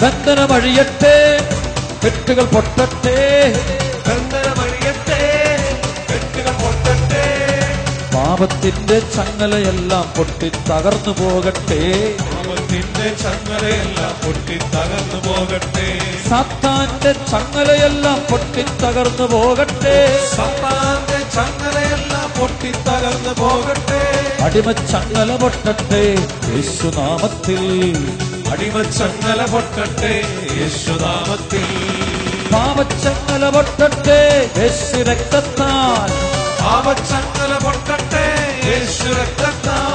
ബന്ധനമഴിയട്ടെ, കെട്ടുകൾ പൊട്ടട്ടെ, ബന്ധനമഴിയട്ടെ, കെട്ടുകൾ പൊട്ടട്ടെ. പാപത്തിന്റെ ചങ്ങലയെല്ലാം പൊട്ടി തകർന്നു പോകട്ടെ, പാപത്തിന്റെ ചങ്ങലയെല്ലാം പൊട്ടി തകർന്നു പോകട്ടെ. സാത്താന്റെ ചങ്ങലയെല്ലാം പൊട്ടി തകർന്നു പോകട്ടെ, സാത്താന്റെ ചങ്ങലയെല്ലാം പൊട്ടി തകർന്നു പോകട്ടെ. അടിമച്ചങ്ങല പൊട്ടട്ടെ യേശുനാമത്തിൽ, അടിമച്ചങ്ങല പൊട്ടട്ടെ യേശുനാമത്തിൽ. പാപച്ചങ്ങല പൊട്ടട്ടെ യേശു രക്തത്താൽ, പാപച്ചങ്ങല പൊട്ടട്ടെ യേശു രക്തത്താൽ.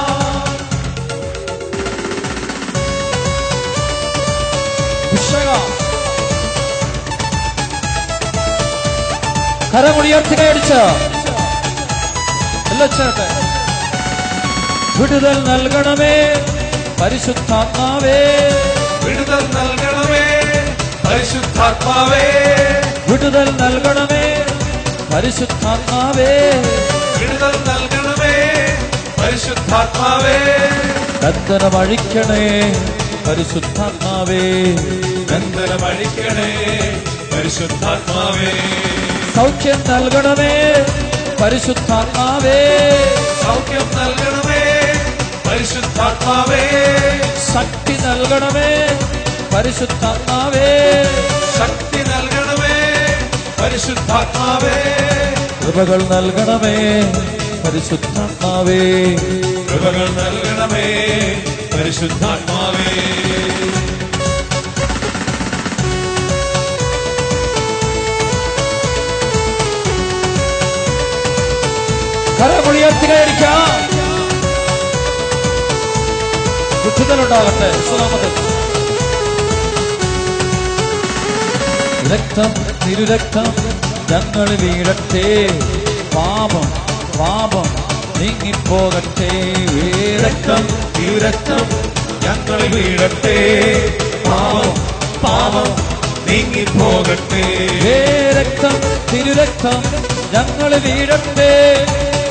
കരമുടിയർത്തുകയടിച്ച് വിടുതൽ നൽകണമേ പരിശുദ്ധാത്മാവേ, വിടുതൽ നൽകണമേ പരിശുദ്ധാത്മാവേ, വിടുതൽ നൽകണമേ പരിശുദ്ധാത്മാവേ, വിടുതൽ നൽകണമേ പരിശുദ്ധാത്മാവേ. ബന്ധനമഴിക്കണേ പരിശുദ്ധാത്മാവേ, ബന്ധനമഴിക്കണേ പരിശുദ്ധാത്മാവേ. സൗഖ്യം നൽകണമേ പരിശുദ്ധാത്മാവേ, സൗഖ്യം നൽകണമേ പരിശുദ്ധാത്മാവേ. ശക്തി നൽകണമേ പരിശുദ്ധാത്മാവേ, ശക്തി നൽകണമേ പരിശുദ്ധാത്മാവേ. കൃപകൾ നൽകണമേ പരിശുദ്ധാത്മാവേ, കൃപകൾ നൽകണമേ പരിശുദ്ധാത്മാവേ. കരമുടിയർത്തുകയടിക്കാം. വിടുതലുണ്ടാകട്ടെ സുനാമത്തിൽ. രക്തം തിരുരക്തം ഞങ്ങൾ വീഴട്ടെ, പാപം പാപം നീങ്ങിപ്പോകട്ടെ, രക്തം തിരുരക്തം ഞങ്ങൾ വീഴട്ടെ, പാപം പാപം നീങ്ങിപ്പോകട്ടെ. രക്തം തിരുരക്തം ഞങ്ങൾ വീഴട്ടെ,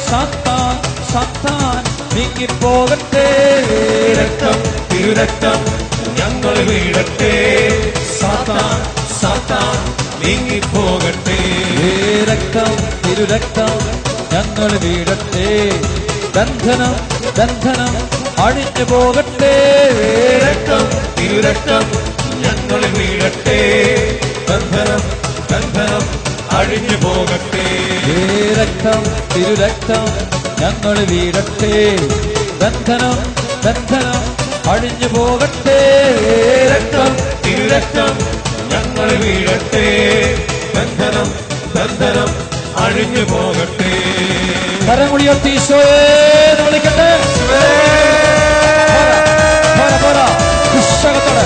സാത്താൻ സാത്താൻ നീങ്ങിപ്പോകട്ടെ, രക്തം തിരുരക്തം ഞങ്ങൾ വീഴട്ടെ, സാത്താൻ സാത്താൻ നീങ്ങിപ്പോകട്ടെ. രക്തം തിരുരക്തം ഞങ്ങൾ വീഴട്ടെ, ബന്ധനം ബന്ധനം അഴിഞ്ഞു പോകട്ടെ, രക്തം തിരുരക്തം ഞങ്ങൾ വീഴട്ടെ, ബന്ധനം ബന്ധനം അഴിഞ്ഞു പോകട്ടെ. രക്തം തിരുരക്തം ഞങ്ങൾ വീഴട്ടെ, ബന്ധനം ബന്ധനം അഴിഞ്ഞു പോകട്ടെ, രക്തം തിരുരക്തം ഞങ്ങൾ വീഴട്ടെ, ബന്ധനം ബന്ധനം അഴിഞ്ഞു പോകട്ടെ. കരമുടിയർത്തി ഈശോയെ വിളിക്കട്ടെ. അഭിഷേകത്തോടെ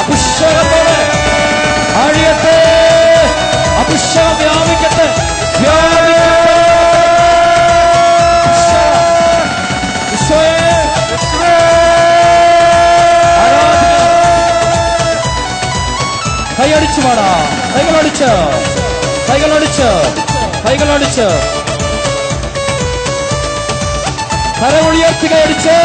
അഭിഷേകത്തോടെ അഴിയട്ടെ, അഭിഷേകം വ്യാപിക്കട്ടെ കൈയടിച്ചു പാടാ, കൈകളടിച്ച് കൈകളടിച്ച് കൈകളടിച്ച് കരമുടിയർത്തി കൈയടിച്ച്.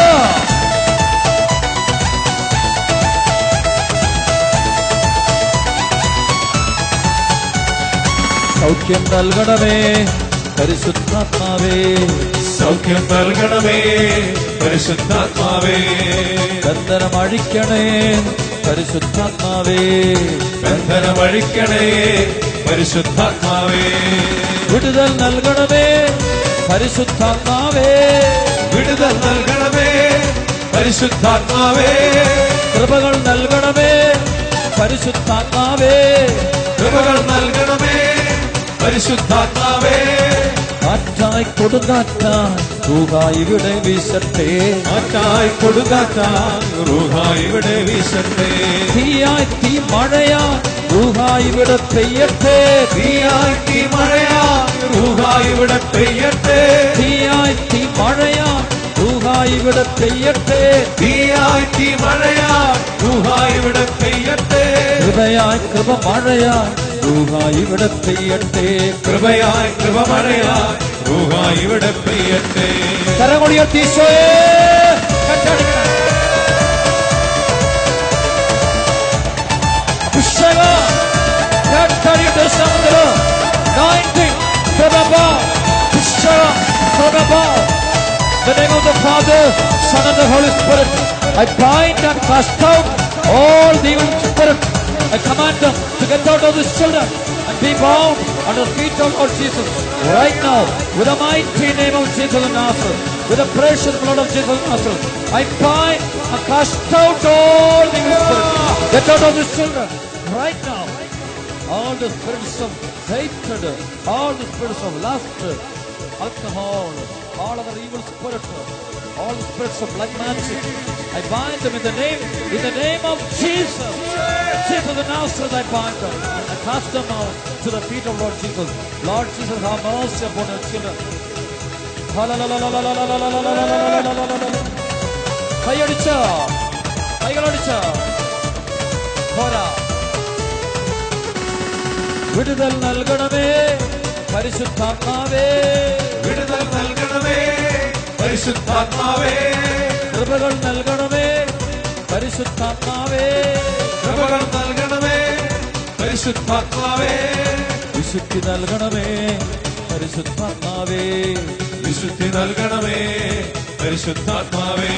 സൗഖ്യം നൽകണമേ പരിശുദ്ധാത്മാവേ, സൗഖ്യം നൽകണമേ പരിശുദ്ധാത്മാവേ, ബന്ധനമഴിക്കണേ പരിശുദ്ധാത്മാവേ, ബന്ധനമഴിക്കണേ പരിശുദ്ധാത്മാവേ, വിടുതൽ നൽകണമേ പരിശുദ്ധാത്മാവേ, വിടുതൽ നൽകണമേ പരിശുദ്ധാത്മാവേ, കൃപകൾ നൽകണമേ പരിശുദ്ധാത്മാവേ, കൃപകൾ നൽകണമേ പരിശുദ്ധാത്മാവേ. കാറ്റായി കൊടുങ്കാറ്റായി റൂഹായി ഇവിടെ വീശട്ടെ, കാറ്റായി കൊടുങ്കാറ്റായി റൂഹായി ഇവിടെ വീശട്ടെ, തീയായി തീ മഴയായി റൂഹായി ഇവിടെ പെയ്യട്ടെ, തീയായി തീ മഴയായി റൂഹായി ഇവിടെ പെയ്യട്ടെ, തീയായി തീ മഴയായി റൂഹായി ഇവിടെ പെയ്യട്ടെ, തീയായി തീ മഴയായി റൂഹായി ഇവിടെ പെയ്യട്ടെ, കൃപയായി കൃപ മഴയായി റൂഹായി ഇവിടെ പെയ്യട്ടെ, കൃപയായി കൃപ മഴയായി റൂഹായി ഇവിടെ പെയ്യട്ടെ. കരമുടിയർത്തി ഈശോയെ യേശുനാമത്തില് anointing from above, Vishram from above. In the name of the Father, Son and the Holy Spirit, I bind and cast out all the evil spirit. I command them to get out of these children and be bound under the feet of Lord Jesus right now, with the mighty name of Jesus of Nazareth, with the precious blood of Jesus of Nazareth. I bind and cast out all the evil spirit. Get out of these children right now. All the spirits of hatred, all the spirits of lust, alcohol, all other evil spirits, all the spirits of blood magic, I bind them in the name of Jesus. Jesus of Nazareth, I bind them. I cast them out to the feet of Lord Jesus. Lord Jesus, have mercy upon your children. കൈകളടിച്ച പോരാ. വിടുതൽ നൽകണമേ പരിശുദ്ധാത്മാവേ, വിടുതൽ നൽകണമേ പരിശുദ്ധാത്മാവേ, കൃപകൾ നൽകണമേ പരിശുദ്ധാത്മാവേ, കൃപകൾ നൽകണമേ പരിശുദ്ധാത്മാവേ, വിശുദ്ധി നൽകണമേ പരിശുദ്ധാത്മാവേ, വിശുദ്ധി നൽകണമേ പരിശുദ്ധാത്മാവേ,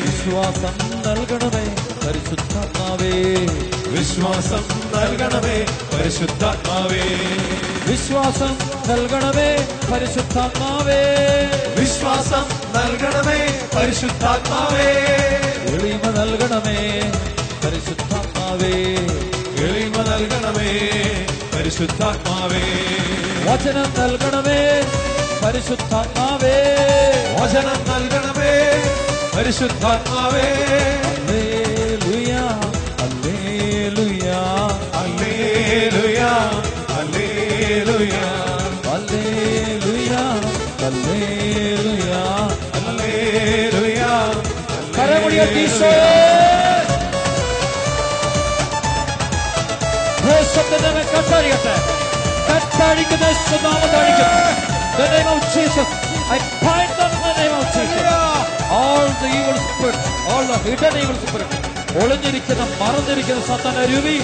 വിശ്വാസം നൽകണമേ പരിശുദ്ധാത്മാവേ, വിശ്വാസം നൽകണമേ പരിശുദ്ധാത്മാവേ, വിശ്വാസം നൽകണമേ പരിശുദ്ധാത്മാവേ, വിശ്വാസം നൽകണമേ പരിശുദ്ധാത്മാവേ, എളിമ നൽകണമേ പരിശുദ്ധാത്മാവേ, എളിമ നൽകണമേ പരിശുദ്ധാത്മാവേ, വചനം നൽകണമേ പരിശുദ്ധാത്മാവേ, വചനം നൽകണമേ പരിശുദ്ധാത്മാവേ, ഹല്ലേലൂയ ഹല്ലേലൂയ ഹല്ലേലൂയ ഹല്ലേലൂയ ഹല്ലേലൂയ ഹല്ലേലൂയ. ഹല്ലേലൂയ കരമുടിയർത്തി ഈശോയെ യേശുവിനെ കട്ടഴിക്കട്ടെ. കട്ടഴിക്കുന്ന യേശുനാമത്തിൽ അഴിക്കുന്നു. The name of Jesus, I bind them in the name of Jesus. All the evil spirit, all the hidden evil spirit, ഒളിഞ്ഞിരിക്കുന്ന മറഞ്ഞിരിക്കുന്ന സത്താന രൂപി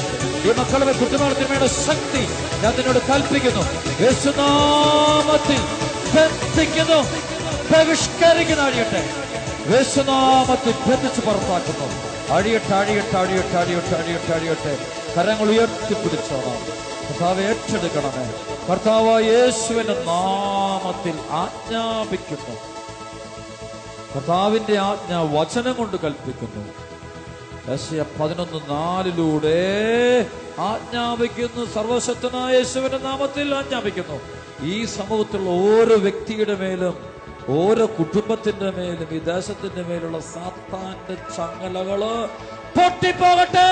ഈ മക്കളുടെ കുറ്റവാളിത്തമയുടെ ശക്തി ഞാൻ നിന്നോട് കൽപ്പിക്കുന്നു. യേശുനാമത്തിൽ ബന്ധിക്കുന്നു, ബഹിഷ്കരിക്കുന്നു. അഴിയട്ടെ യേശുനാമത്തിൽ ബന്ധിച്ച് പുറത്താക്കുന്നു. അഴിയട്ടെ അഴിയട്ടെ അഴിയട്ടെ അഴിയട്ടെ അഴിയട്ടെ അഴിയട്ടെ. കരങ്ങൾ ഉയർത്തിപ്പിടിച്ചോണം. കർത്താവ് ഏറ്റെടുക്കണമേ. കർത്താവ് യേശുവിന്റെ നാമത്തിൽ ആജ്ഞാപിക്കുന്നു. കർത്താവിന്റെ ആജ്ഞ വചനം കൊണ്ട് കൽപ്പിക്കുന്നു. യെശയ്യാ 11:4 ആജ്ഞാപിക്കുന്നു. സർവശക്തനായ യേശുവിന്റെ നാമത്തിൽ ആജ്ഞാപിക്കുന്നു. ഈ സമൂഹത്തിലുള്ള ഓരോ വ്യക്തിയുടെ മേലും, ഓരോ കുടുംബത്തിന്റെ മേലും, ഈ ദേശത്തിന്റെ മേലുള്ള സാത്താന്റെ ചങ്ങലകള് പൊട്ടിപ്പോകട്ടെ.